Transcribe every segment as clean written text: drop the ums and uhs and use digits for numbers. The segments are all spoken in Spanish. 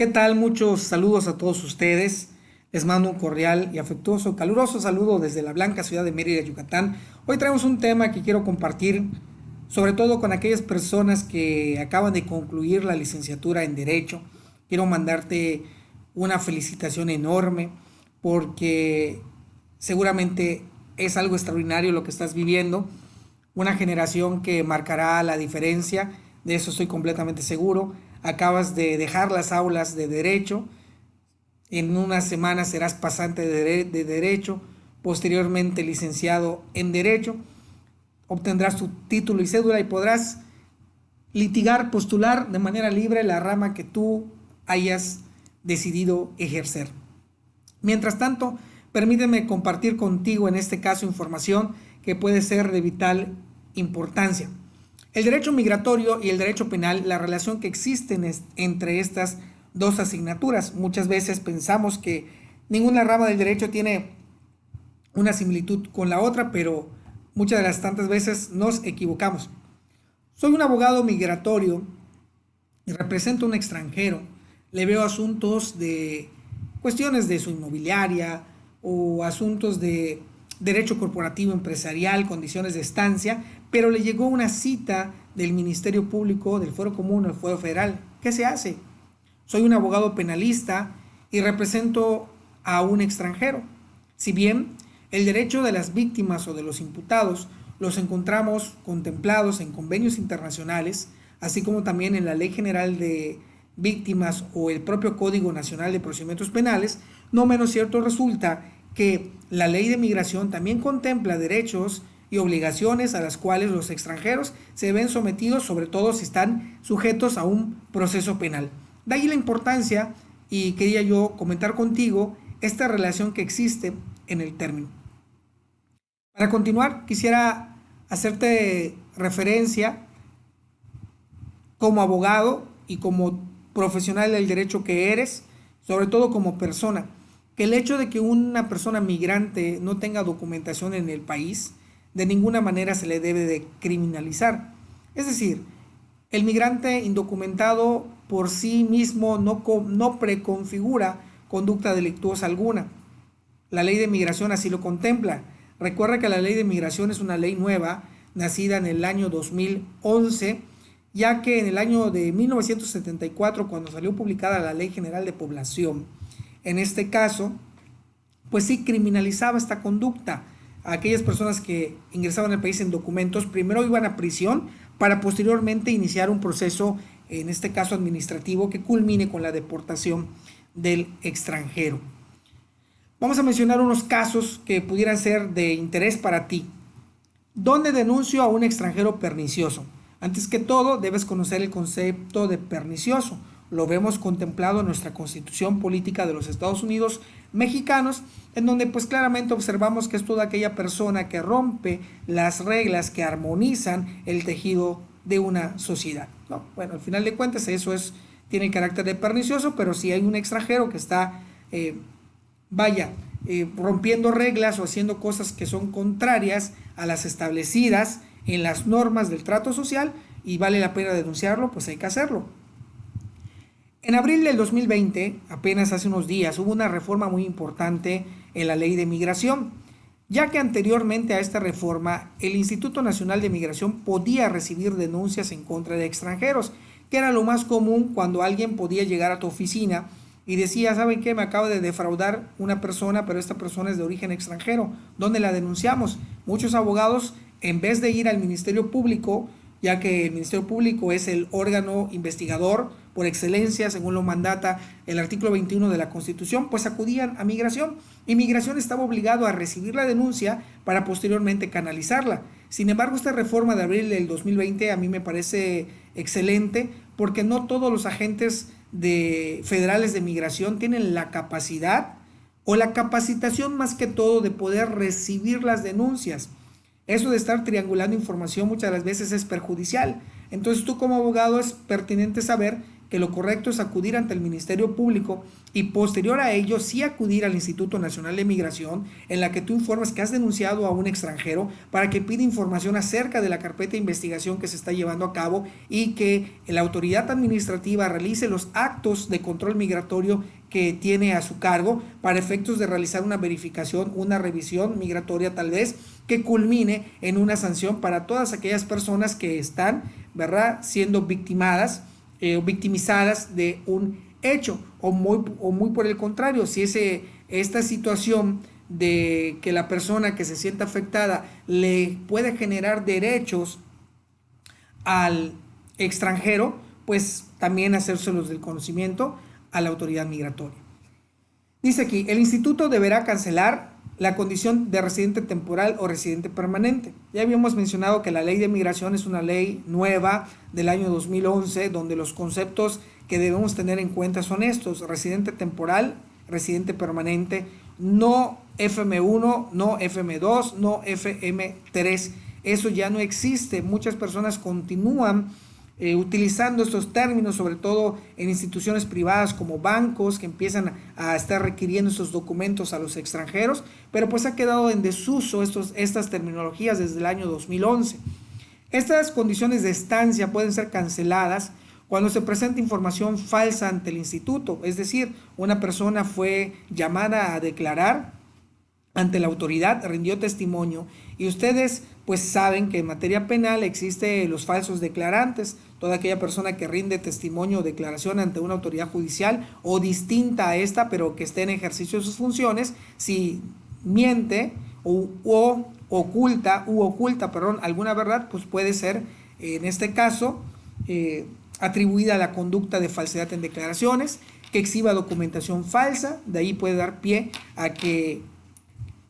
¿Qué tal? Muchos saludos a todos ustedes. Les mando un cordial y afectuoso, caluroso saludo desde la blanca ciudad de Mérida, Yucatán. Hoy traemos un tema que quiero compartir, sobre todo con aquellas personas que acaban de concluir la licenciatura en Derecho. Quiero mandarte una felicitación enorme porque seguramente es algo extraordinario lo que estás viviendo. Una generación que marcará la diferencia, de eso estoy completamente seguro. Acabas de dejar las aulas de derecho, en unas semanas serás pasante de derecho, posteriormente licenciado en derecho, obtendrás tu título y cédula y podrás litigar, postular de manera libre la rama que tú hayas decidido ejercer. Mientras tanto, permíteme compartir contigo en este caso información que puede ser de vital importancia. El derecho migratorio y el derecho penal, la relación que existe entre estas dos asignaturas. Muchas veces pensamos que ninguna rama del derecho tiene una similitud con la otra, pero muchas de las tantas veces nos equivocamos. Soy un abogado migratorio y represento a un extranjero. Le veo asuntos de cuestiones de su inmobiliaria o asuntos de derecho corporativo empresarial, condiciones de estancia, pero le llegó una cita del Ministerio Público, del Fuero Común o del Fuero Federal. ¿Qué se hace? Soy un abogado penalista y represento a un extranjero. Si bien el derecho de las víctimas o de los imputados los encontramos contemplados en convenios internacionales, así como también en la Ley General de Víctimas o el propio Código Nacional de Procedimientos Penales, no menos cierto resulta que la Ley de Migración también contempla derechos y obligaciones a las cuales los extranjeros se ven sometidos, sobre todo si están sujetos a un proceso penal. De ahí la importancia, y quería yo comentar contigo esta relación que existe en el término. Para continuar, quisiera hacerte referencia como abogado y como profesional del derecho que eres, sobre todo como persona, que el hecho de que una persona migrante no tenga documentación en el país, de ninguna manera se le debe de criminalizar. Es decir, el migrante indocumentado por sí mismo no preconfigura conducta delictuosa alguna. La ley de migración así lo contempla. Recuerda que la ley de migración es una ley nueva, nacida en el año 2011, ya que en el año de 1974, cuando salió publicada la Ley General de Población, en este caso, pues sí criminalizaba esta conducta. Aquellas personas que ingresaban al país en documentos, primero iban a prisión para posteriormente iniciar un proceso, en este caso administrativo, que culmine con la deportación del extranjero. Vamos a mencionar unos casos que pudieran ser de interés para ti. ¿Dónde denuncio a un extranjero pernicioso? Antes que todo, debes conocer el concepto de pernicioso. Lo vemos contemplado en nuestra Constitución Política de los Estados Unidos Mexicanos, en donde pues claramente observamos que es toda aquella persona que rompe las reglas que armonizan el tejido de una sociedad, ¿no? Bueno, al final de cuentas tiene carácter de pernicioso, pero si hay un extranjero que está, rompiendo reglas o haciendo cosas que son contrarias a las establecidas en las normas del trato social y vale la pena denunciarlo, pues hay que hacerlo. En abril del 2020, apenas hace unos días, hubo una reforma muy importante en la ley de migración, ya que anteriormente a esta reforma el Instituto Nacional de Migración podía recibir denuncias en contra de extranjeros, que era lo más común cuando alguien podía llegar a tu oficina y decía, ¿saben qué? Me acaba de defraudar una persona, pero esta persona es de origen extranjero. ¿Dónde la denunciamos? Muchos abogados, en vez de ir al Ministerio Público, ya que el Ministerio Público es el órgano investigador por excelencia, según lo mandata el artículo 21 de la Constitución, pues acudían a Migración, y Migración estaba obligado a recibir la denuncia para posteriormente canalizarla. Sin embargo, esta reforma de abril del 2020 a mí me parece excelente, porque no todos los agentes federales de migración tienen la capacidad o la capacitación, más que todo, de poder recibir las denuncias. Eso de estar triangulando información muchas de las veces es perjudicial. Entonces tú como abogado es pertinente saber que lo correcto es acudir ante el Ministerio Público y posterior a ello sí acudir al Instituto Nacional de Migración, en la que tú informes que has denunciado a un extranjero para que pida información acerca de la carpeta de investigación que se está llevando a cabo y que la autoridad administrativa realice los actos de control migratorio que tiene a su cargo para efectos de realizar una verificación, una revisión migratoria tal vez que culmine en una sanción para todas aquellas personas que están, ¿verdad?, siendo victimizadas de un hecho o muy por el contrario, si esta situación de que la persona que se sienta afectada le puede generar derechos al extranjero, pues también hacérselos del conocimiento a la autoridad migratoria. Dice aquí, el instituto deberá cancelar la condición de residente temporal o residente permanente. Ya habíamos mencionado que la ley de migración es una ley nueva del año 2011, donde los conceptos que debemos tener en cuenta son estos: residente temporal, residente permanente, no FM1, no FM2, no FM3. Eso ya no existe. Muchas personas continúan utilizando estos términos, sobre todo en instituciones privadas como bancos que empiezan a estar requiriendo esos documentos a los extranjeros, pero pues ha quedado en desuso estas terminologías desde el año 2011. Estas condiciones de estancia pueden ser canceladas cuando se presenta información falsa ante el instituto, es decir, una persona fue llamada a declarar ante la autoridad, rindió testimonio y ustedes pues saben que en materia penal existe los falsos declarantes, toda aquella persona que rinde testimonio o declaración ante una autoridad judicial o distinta a esta pero que esté en ejercicio de sus funciones, si miente o oculta alguna verdad, pues puede ser en este caso atribuida a la conducta de falsedad en declaraciones, que exhiba documentación falsa, de ahí puede dar pie a que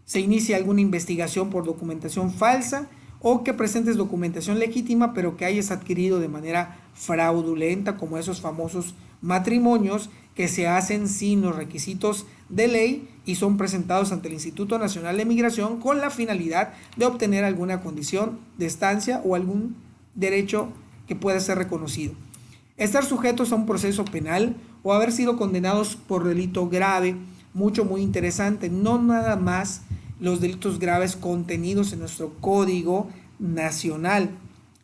se inicia alguna investigación por documentación falsa o que presentes documentación legítima pero que hayas adquirido de manera fraudulenta, como esos famosos matrimonios que se hacen sin los requisitos de ley y son presentados ante el Instituto Nacional de Migración con la finalidad de obtener alguna condición de estancia o algún derecho que pueda ser reconocido. Estar sujetos a un proceso penal o haber sido condenados por delito grave, muy interesante, no nada más los delitos graves contenidos en nuestro Código Nacional,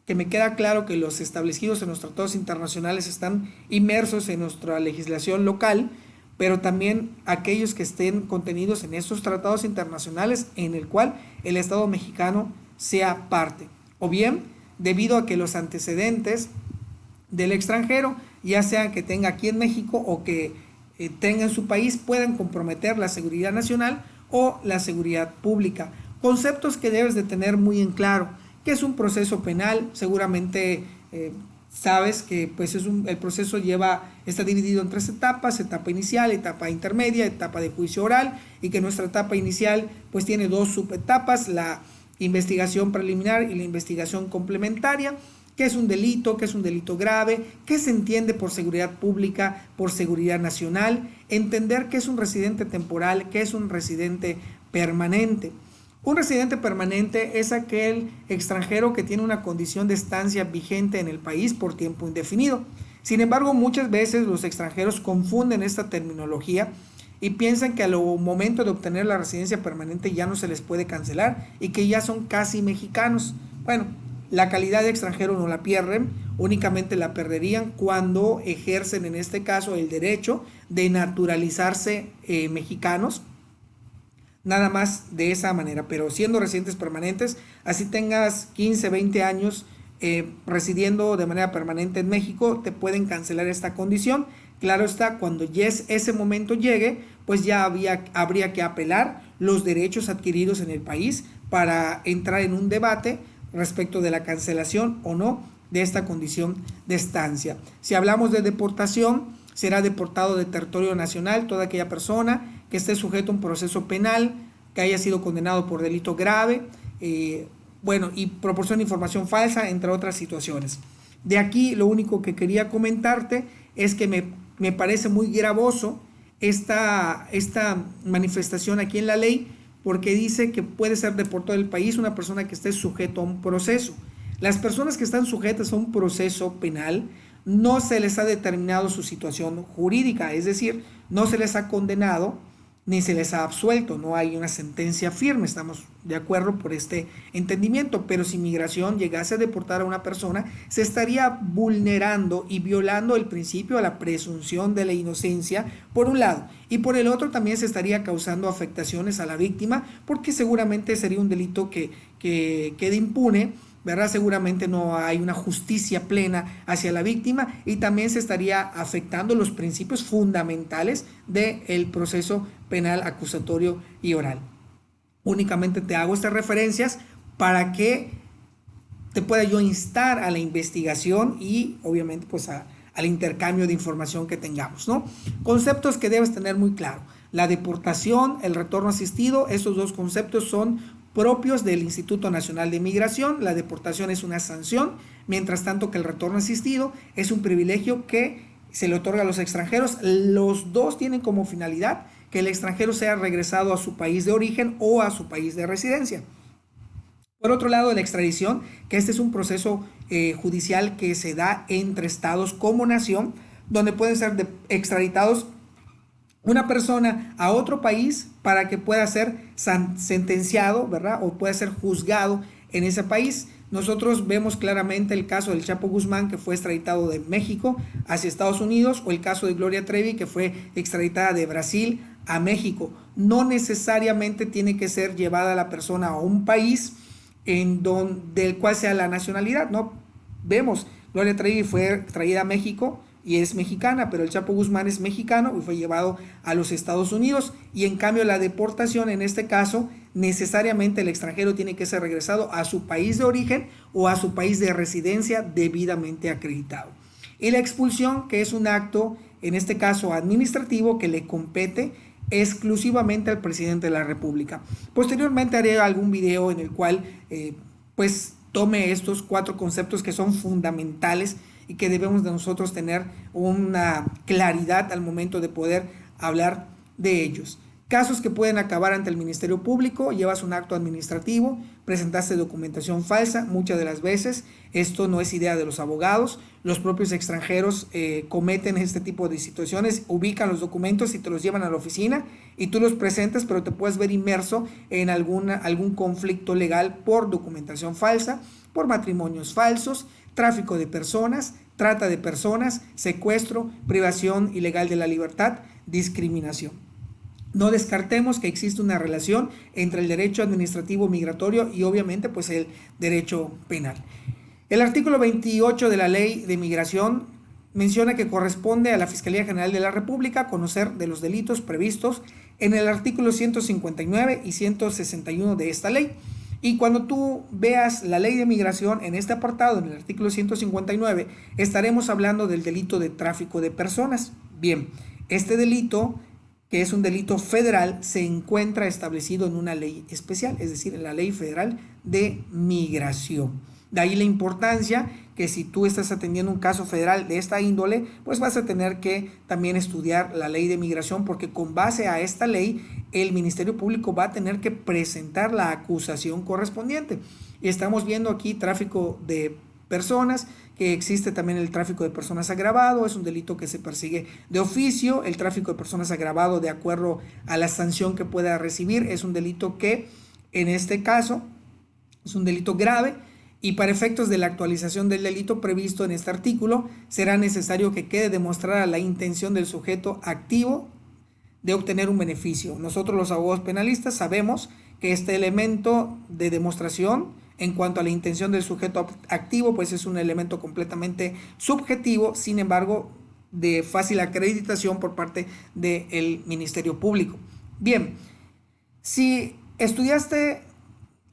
que me queda claro que los establecidos en los tratados internacionales están inmersos en nuestra legislación local, pero también aquellos que estén contenidos en estos tratados internacionales en el cual el Estado mexicano sea parte, o bien debido a que los antecedentes del extranjero, ya sea que tenga aquí en México o que tenga en su país, puedan comprometer la seguridad nacional o la seguridad pública. Conceptos que debes de tener muy en claro. ¿Qué es un proceso penal? Seguramente sabes que pues el proceso está dividido en 3 etapas: etapa inicial, etapa intermedia, etapa de juicio oral, y que nuestra etapa inicial pues tiene 2 subetapas: la investigación preliminar y la investigación complementaria. ¿Qué es un delito? ¿Qué es un delito grave? ¿Qué se entiende por seguridad pública, por seguridad nacional? Entender qué es un residente temporal, qué es un residente permanente. Un residente permanente es aquel extranjero que tiene una condición de estancia vigente en el país por tiempo indefinido. Sin embargo, muchas veces los extranjeros confunden esta terminología y piensan que al momento de obtener la residencia permanente ya no se les puede cancelar y que ya son casi mexicanos. Bueno, la calidad de extranjero no la pierden, únicamente la perderían cuando ejercen en este caso el derecho de naturalizarse mexicanos, nada más de esa manera. Pero siendo residentes permanentes, así tengas 15, 20 años residiendo de manera permanente en México, te pueden cancelar esta condición. Claro está, cuando ese momento llegue, pues ya habría que apelar los derechos adquiridos en el país para entrar en un debate respecto de la cancelación o no de esta condición de estancia. Si hablamos de deportación, será deportado de territorio nacional toda aquella persona que esté sujeto a un proceso penal, que haya sido condenado por delito grave, y proporciona información falsa, entre otras situaciones. De aquí lo único que quería comentarte es que me parece muy gravoso esta manifestación aquí en la ley, porque dice que puede ser deportado del país una persona que esté sujeto a un proceso. Las personas que están sujetas a un proceso penal no se les ha determinado su situación jurídica, es decir, no se les ha condenado ni se les ha absuelto, no hay una sentencia firme, estamos de acuerdo por este entendimiento, pero si migración llegase a deportar a una persona, se estaría vulnerando y violando el principio de la presunción de la inocencia, por un lado, y por el otro también se estaría causando afectaciones a la víctima, porque seguramente sería un delito que quede impune, ¿verdad? Seguramente no hay una justicia plena hacia la víctima y también se estaría afectando los principios fundamentales del proceso penal acusatorio y oral. Únicamente te hago estas referencias para que te pueda yo instar a la investigación y obviamente pues al intercambio de información que tengamos, ¿no? Conceptos que debes tener muy claro. La deportación, el retorno asistido, esos dos conceptos son propios del Instituto Nacional de Migración. La deportación es una sanción, mientras tanto que el retorno asistido es un privilegio que se le otorga a los extranjeros. Los dos tienen como finalidad que el extranjero sea regresado a su país de origen o a su país de residencia. Por otro lado, la extradición, que este es un proceso judicial que se da entre estados como nación, donde pueden ser extraditados una persona a otro país para que pueda ser sentenciado, ¿verdad? O pueda ser juzgado en ese país. Nosotros vemos claramente el caso del Chapo Guzmán, que fue extraditado de México hacia Estados Unidos, o el caso de Gloria Trevi, que fue extraditada de Brasil a México. No necesariamente tiene que ser llevada la persona a un país del cual sea la nacionalidad, ¿no? Vemos, Gloria Trevi fue traída a México y es mexicana, pero el Chapo Guzmán es mexicano y fue llevado a los Estados Unidos, y en cambio la deportación en este caso, necesariamente el extranjero tiene que ser regresado a su país de origen o a su país de residencia debidamente acreditado. Y la expulsión, que es un acto, en este caso administrativo, que le compete exclusivamente al presidente de la República. Posteriormente haré algún video en el cual pues tome estos 4 conceptos que son fundamentales y que debemos de nosotros tener una claridad al momento de poder hablar de ellos. Casos que pueden acabar ante el Ministerio Público: llevas un acto administrativo, presentaste documentación falsa, muchas de las veces esto no es idea de los abogados, los propios extranjeros cometen este tipo de situaciones, ubican los documentos y te los llevan a la oficina y tú los presentas, pero te puedes ver inmerso en algún conflicto legal por documentación falsa, por matrimonios falsos, tráfico de personas, trata de personas, secuestro, privación ilegal de la libertad, discriminación. No descartemos que existe una relación entre el derecho administrativo migratorio y obviamente pues el derecho penal. El artículo 28 de la Ley de Migración menciona que corresponde a la Fiscalía General de la República conocer de los delitos previstos en el artículo 159 y 161 de esta ley. Y cuando tú veas la Ley de Migración en este apartado, en el artículo 159, estaremos hablando del delito de tráfico de personas. Bien, este delito, que es un delito federal, se encuentra establecido en una ley especial, es decir, en la Ley Federal de Migración. De ahí la importancia que si tú estás atendiendo un caso federal de esta índole, pues vas a tener que también estudiar la Ley de Migración, porque con base a esta ley el Ministerio Público va a tener que presentar la acusación correspondiente. Y estamos viendo aquí tráfico de personas, que existe también el tráfico de personas agravado, es un delito que se persigue de oficio. El tráfico de personas agravado, de acuerdo a la sanción que pueda recibir, es un delito que en este caso es un delito grave, y para efectos de la actualización del delito previsto en este artículo será necesario que quede demostrada la intención del sujeto activo de obtener un beneficio. Nosotros los abogados penalistas sabemos que este elemento de demostración en cuanto a la intención del sujeto activo pues es un elemento completamente subjetivo, sin embargo de fácil acreditación por parte del Ministerio Público. Bien, si estudiaste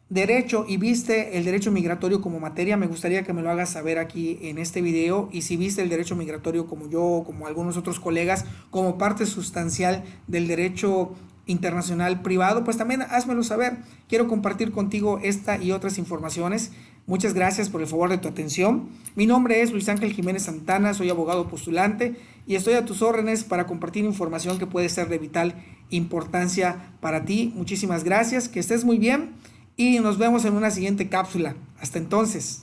derecho y viste el derecho migratorio como materia, me gustaría que me lo hagas saber aquí en este video. Y si viste el derecho migratorio como yo, como algunos otros colegas, como parte sustancial del derecho internacional privado, pues también házmelo saber. Quiero compartir contigo esta y otras informaciones Muchas gracias por el favor de tu atención. Mi nombre es Luis Ángel Jiménez Santana, soy abogado postulante y estoy a tus órdenes para compartir información que puede ser de vital importancia para ti. Muchísimas gracias, que estés muy bien y nos vemos en una siguiente cápsula. Hasta entonces.